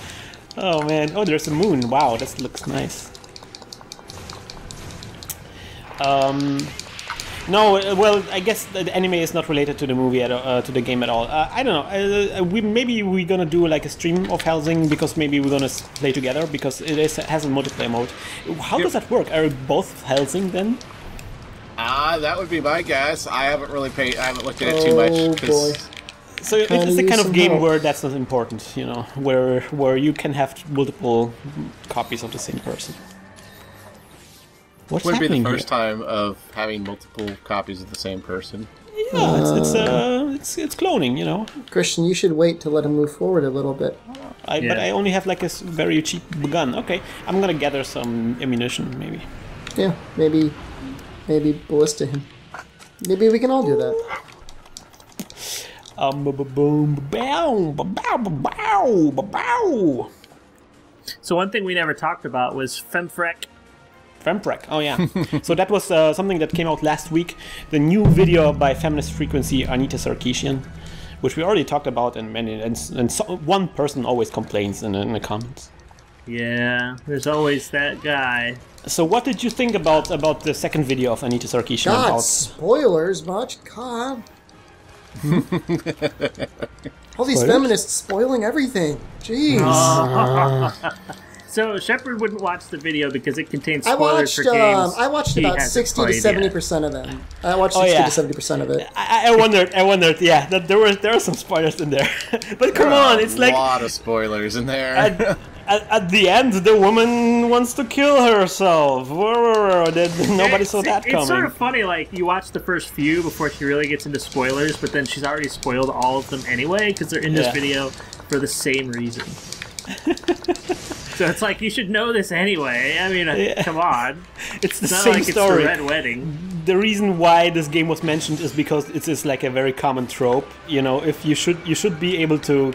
Oh man! Oh, there's a moon. Wow, that looks nice. No, well, I guess the anime is not related to the movie to the game at all. I don't know. Maybe we're gonna do like a stream of Helsing because maybe we're gonna play together because it has a multiplayer mode. How does that work? Are both Helsing then? That would be my guess. I haven't really I haven't looked at it too much. Oh boy. So it's the kind of game where that's not important, you know, where you can have multiple copies of the same person. What's Wouldn't be the happening first time of having multiple copies of the same person. Yeah, it's cloning, you know. Christian, you should wait to let him move forward a little bit. But I only have like a very cheap gun. Okay, I'm gonna gather some ammunition, maybe. Yeah, maybe ballista him. Maybe we can all do that. So one thing we never talked about was Femfrek. Femfrek, oh yeah. So that was something that came out last week. The new video by Feminist Frequency Anita Sarkeesian, which we already talked about in many, and one person always complains in the comments. Yeah, there's always that guy. So what did you think about the second video of Anita Sarkeesian? God, spoilers much? God. All these feminists spoiling everything. Jeez. So Shepard wouldn't watch the video because it contains spoilers for games. I watched about 60 to 70% of them. I watched 60 to 70% of it. I wondered, yeah, that there were some spoilers in there. But come on, it's like a lot of spoilers in there. At the end, the woman wants to kill herself. Nobody saw that coming. It's sort of funny, like, you watch the first few before she really gets into spoilers, but then she's already spoiled all of them anyway, because they're in this video for the same reason. So it's like, you should know this anyway. I mean, come on. It's the not same like story. It's the Red Wedding. The reason why this game was mentioned is because it is like a very common trope. You know, if you should be able to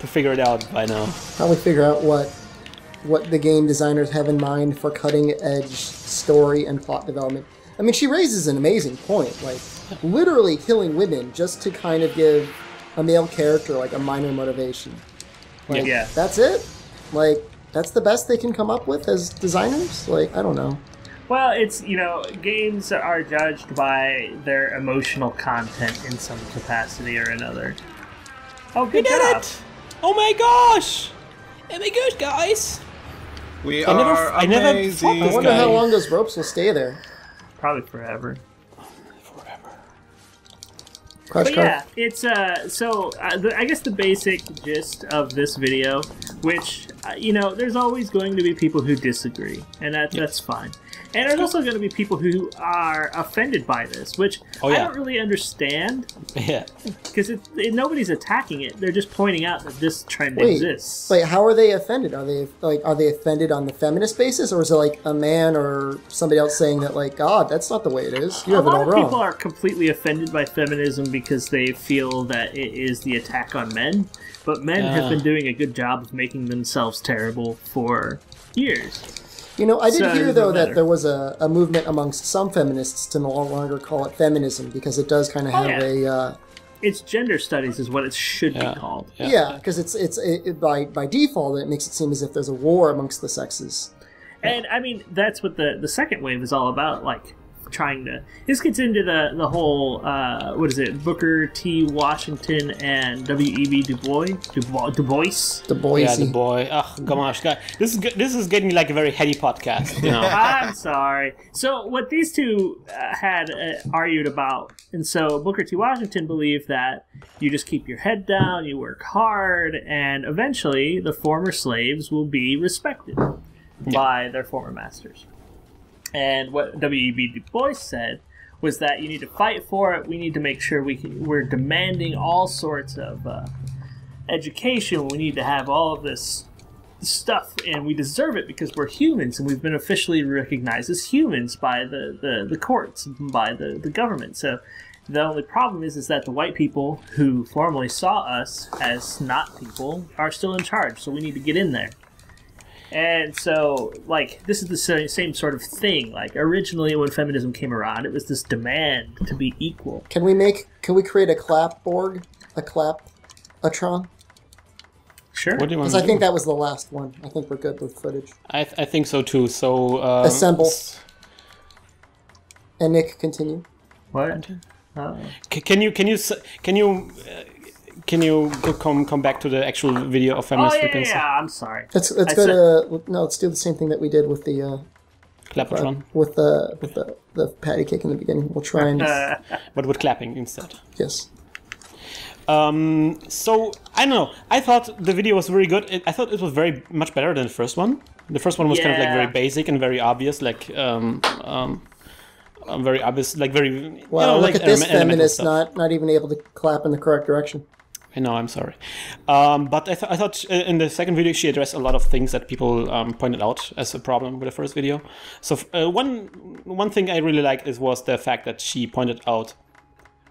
figure it out by now. Probably figure out what the game designers have in mind for cutting-edge story and plot development. I mean, she raises an amazing point, like literally killing women just to kind of give a male character like a minor motivation. Like, yeah. That's it? Like, that's the best they can come up with as designers? Like, I don't know. Well, it's, you know, games are judged by their emotional content in some capacity or another. Oh, good job. Did it! Oh my gosh! Oh my gosh, guys! We are amazing. I wonder how long those ropes will stay there. Probably forever. But yeah, it's I guess the basic gist of this video, which you know, there's always going to be people who disagree, and that's fine. And there's also going to be people who are offended by this, which I don't really understand. Yeah, because nobody's attacking it; they're just pointing out that this trend exists. Wait, how are they offended? Are they offended on the feminist basis, or is it like a man or somebody else saying that, like, God, that's not the way it is? You have it all wrong. A lot of people are completely offended by feminism because they feel that it is the attack on men, but men have been doing a good job of making themselves terrible for years. You know, I did hear, though, that there was a movement amongst some feminists to no longer call it feminism because it does kind of have it's gender studies is what it should be called. Yeah, because it's by default, it makes it seem as if there's a war amongst the sexes. And, I mean, that's what the second wave is all about, like, trying to... This gets into the whole, what is it, Booker T. Washington and W.E.B. Du Bois? Yeah, Du Bois. Oh, gosh, God. This is getting like a very heady podcast, you know. I'm sorry. So, what these two had argued about, and so Booker T. Washington believed that you just keep your head down, you work hard, and eventually the former slaves will be respected by their former masters. And what W.E.B. Du Bois said was that you need to fight for it. We need to make sure we're demanding all sorts of education. We need to have all of this stuff, and we deserve it because we're humans, and we've been officially recognized as humans by the courts, by the government. So the only problem is that the white people who formerly saw us as not people are still in charge. So we need to get in there. And so, like, this is the same sort of thing. Like, originally when feminism came around, it was this demand to be equal. Can we create a clapboard? A clap-atron? Sure. What do you want? Because I think that was the last one. I think we're good with footage. I think so too. So assemble. And Nick, continue. What? Can you come back to the actual video of feminist frequency? Yeah, I'm sorry. Let's do the same thing that we did with the Clapatron. With the patty cake in the beginning. We'll try and but with clapping instead. Yes. So I don't know. I thought the video was very good. I thought it was very much better than the first one. The first one was kind of like very basic and very obvious, like very obvious, like very. Wow, look like at this feminist not even able to clap in the correct direction. I know, I'm sorry. But I thought in the second video she addressed a lot of things that people pointed out as a problem with the first video. So one thing I really liked was the fact that she pointed out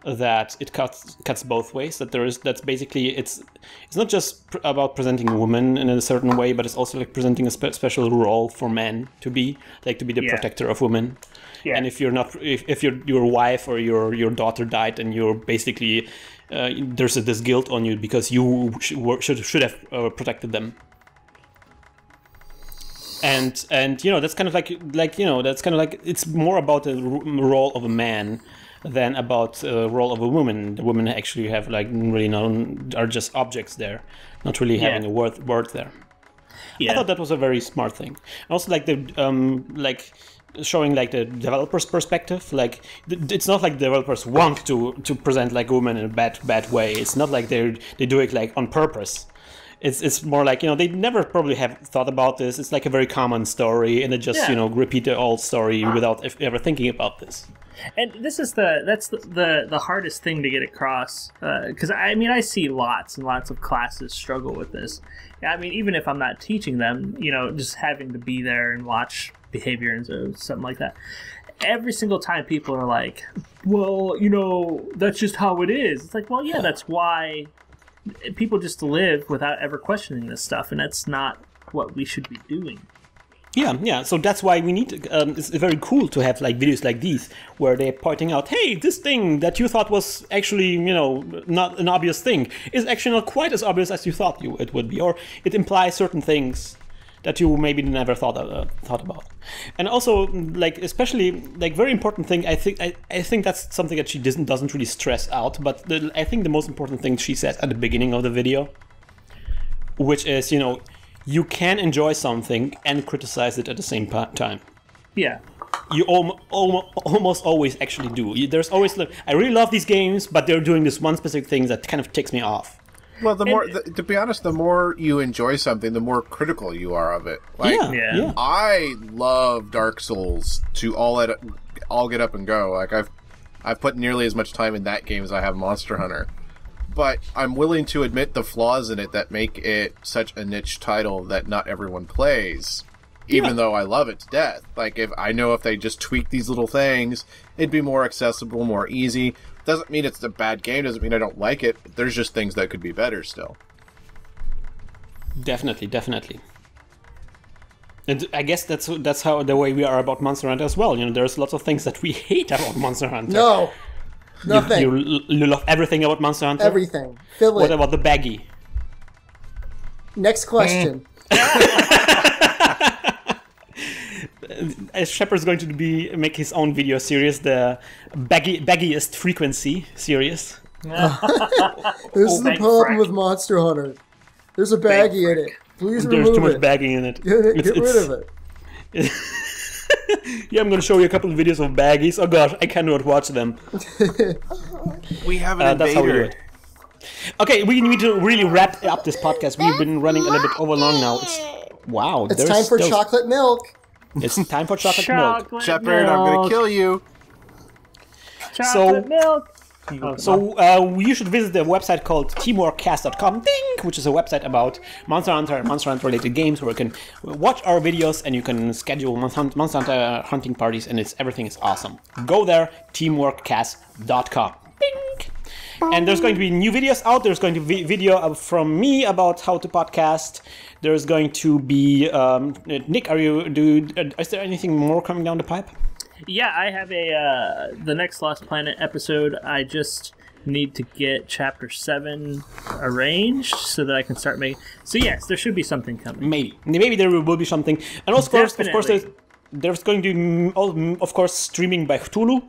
that it cuts both ways. That's basically it's not just about presenting women in a certain way, but it's also like presenting a special role for men to be the protector of women. Yeah. And if you're not, if your wife or your daughter died, and you're basically there's this guilt on you because you should have protected them. And that's kind of like it's more about the role of a man than about the role of a woman. The women actually have are just objects there, not really having a word there. Yeah. I thought that was a very smart thing. And also showing like the developer's perspective. Like it's not like developers want to present like women in a bad way. It's not like they do it like on purpose. It's more like, they never probably have thought about this. It's like a very common story, and they just repeat the old story without ever thinking about this. And this is the hardest thing to get across, because I see lots and lots of classes struggle with this. I mean, even if I'm not teaching them, just having to be there and watch behavior and something like that. Every single time people are like, well, that's just how it is. It's like, well, yeah, that's why people just live without ever questioning this stuff, and that's not what we should be doing. Yeah. So that's why we need. It's very cool to have like videos like these where they're pointing out, hey, this thing that you thought was actually, not an obvious thing is actually not quite as obvious as you thought it would be, or it implies certain things that you maybe never thought about. And also, like, especially like very important thing. I think that's something that she doesn't really stress out. But I think the most important thing she says at the beginning of the video, which is, you can enjoy something and criticize it at the same time. Yeah. You almost always actually do. There's always like, I really love these games, but they're doing this one specific thing that kind of ticks me off. Well, to be honest, the more you enjoy something, the more critical you are of it. Like, yeah. I love Dark Souls to all get up and go. Like I've put nearly as much time in that game as I have Monster Hunter. But I'm willing to admit the flaws in it that make it such a niche title that not everyone plays, even though I love it to death. Like, if they just tweak these little things, it'd be more accessible, more easy. Doesn't mean it's a bad game, doesn't mean I don't like it, but there's just things that could be better still. Definitely. And I guess that's how the way we are about Monster Hunter as well. There's lots of things that we hate about Monster Hunter. No. Nothing. You love everything about Monster Hunter? Everything. Fill it. What about the baggie? Next question. Shepard's going to make his own video series, the baggiest frequency series. This is the problem with Monster Hunter. There's a baggie in it. Please remove it. There's too much bagging in it. Get rid of it. Yeah, I'm going to show you a couple of videos of baggies. Oh gosh, I cannot watch them. We have an invader. That's how we do it. Okay, we need to really wrap up this podcast. We've been running a little bit over long now. It's time for chocolate milk. It's time for chocolate milk. Shepard, I'm going to kill you. Chocolate milk. You should visit the website called teamworkcast.com, which is a website about Monster Hunter and Monster Hunter related games where you can watch our videos and you can schedule Monster Hunter hunting parties, and everything is awesome. Go there, teamworkcast.com. And there's going to be new videos out. There's going to be video from me about how to podcast. There's going to be Nick. Is there anything more coming down the pipe? Yeah, I have the next Lost Planet episode. I just need to get Chapter 7 arranged so that I can start making... So yes, there should be something coming. Maybe there will be something. And of course, there's going to be, of course, streaming by Cthulhu.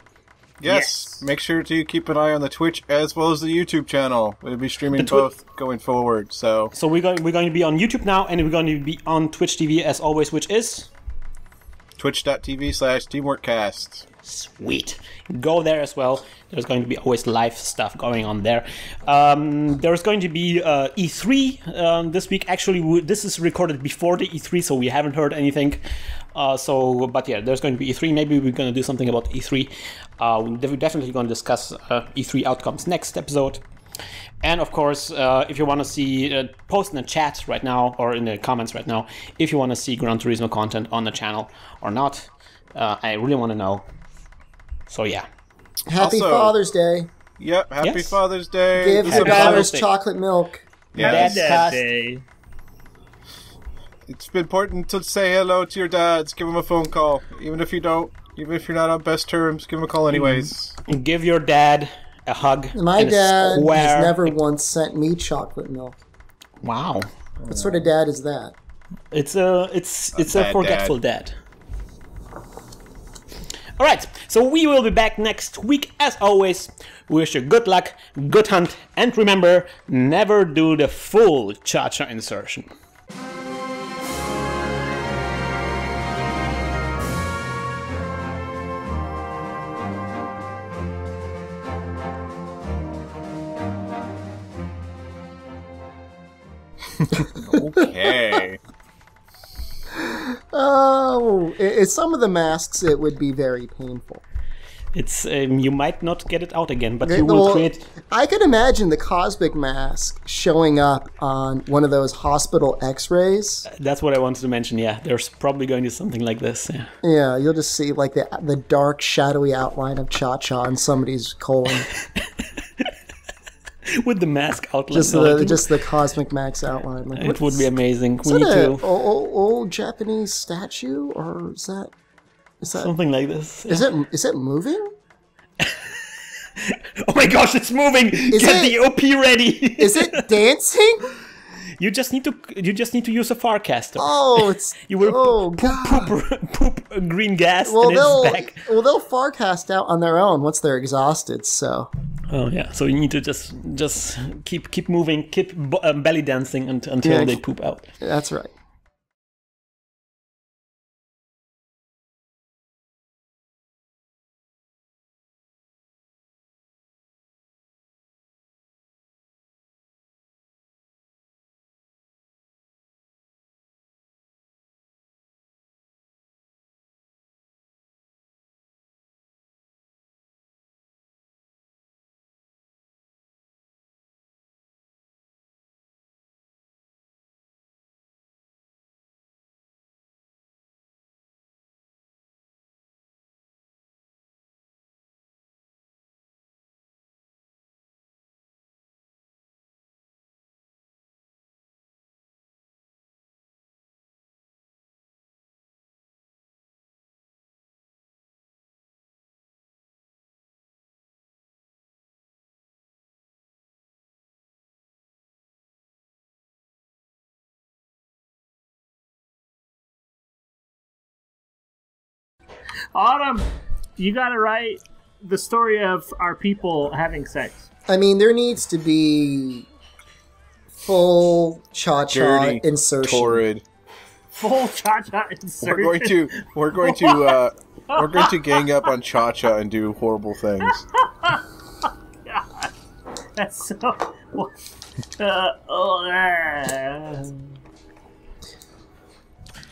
Yes, make sure to keep an eye on the Twitch as well as the YouTube channel. We'll be streaming both going forward. So we're going to be on YouTube now, and we're going to be on Twitch TV as always, which is... twitch.tv/teamworkcast. Sweet. Go there as well. There's going to be always live stuff going on there. There's going to be E3 this week. Actually, this is recorded before the E3, so we haven't heard anything. But yeah, there's going to be E3. Maybe we're going to do something about E3. We're definitely going to discuss E3 outcomes next episode. And of course, if you want to see, post in the chat right now or in the comments right now, if you want to see Gran Turismo content on the channel or not. I really want to know. So yeah. Happy Father's Day. Yep, happy Father's Day. Give your Happy daughters Father's Day. chocolate milk. Yes. Dad Day. It's important to say hello to your dads. Give them a phone call. Even if you're not on best terms, give them a call anyways. Give your dad a hug. My and a dad square. has never once sent me chocolate milk. Wow. What sort of dad is that? It's a bad forgetful dad. All right, so we will be back next week. As always, we wish you good luck, good hunt, and remember, never do the full cha-cha insertion. Okay. Oh, some of the masks, it would be very painful. It's you might not get it out again, but you will create. I could imagine the cosmic mask showing up on one of those hospital X-rays. That's what I wanted to mention. Yeah, there's probably going to be something like this. Yeah. Yeah, you'll just see like the dark, shadowy outline of Cha-Cha on somebody's colon. With the mask outline. Just the cosmic max outline. Like, it would be amazing. Is We need that an to old Japanese statue, or is that something like this. Is it moving? Oh my gosh, it's moving! Get the OP ready! Is it dancing? You just need to use a Farcaster. Oh, it's you will God. poop green gas Well, and it's back. Well, they'll Farcast out on their own once they're exhausted. So. Oh yeah, so you need to just keep moving, keep belly dancing until they poop out. That's right. Autumn, you gotta write the story of our people having sex. I mean, there needs to be full Cha-Cha Dirty, insertion. torrid. Full Cha-Cha insertion. We're going to gang up on Cha-Cha and do horrible things. God, that's so.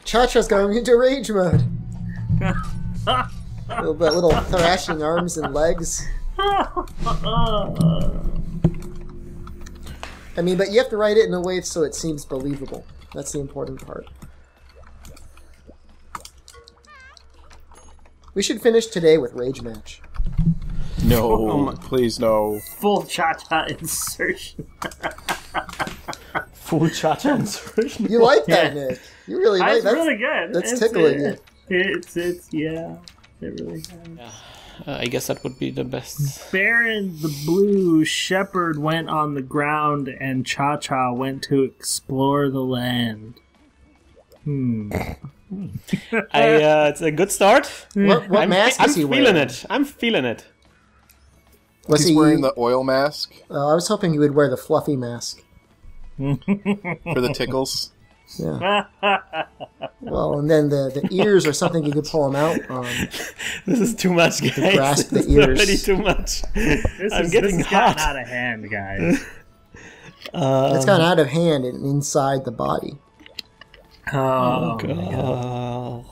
Cha-Cha's going into rage mode. little thrashing arms and legs. I mean, but you have to write it in a way so it seems believable. That's the important part. We should finish today with Rage Match. No, please no. Full Cha-Cha insertion. Full Cha-Cha insertion. You like that, Nick? You really like that? That's really good. That's tickling you. It's yeah. It really is. Yeah. I guess that would be the best. Baron the Blue Shepherd went on the ground, and Cha-Cha went to explore the land. It's a good start. What mask is he wearing? I'm feeling it. He's wearing the oil mask I was hoping he would wear the fluffy mask. for the tickles. Yeah. Well, and then the ears are something you could pull them out. This is too much, guys. grasp the This is ears. already too much. I'm getting this has hot. gotten out of hand, guys. It's gotten out of hand and inside the body. Oh, God.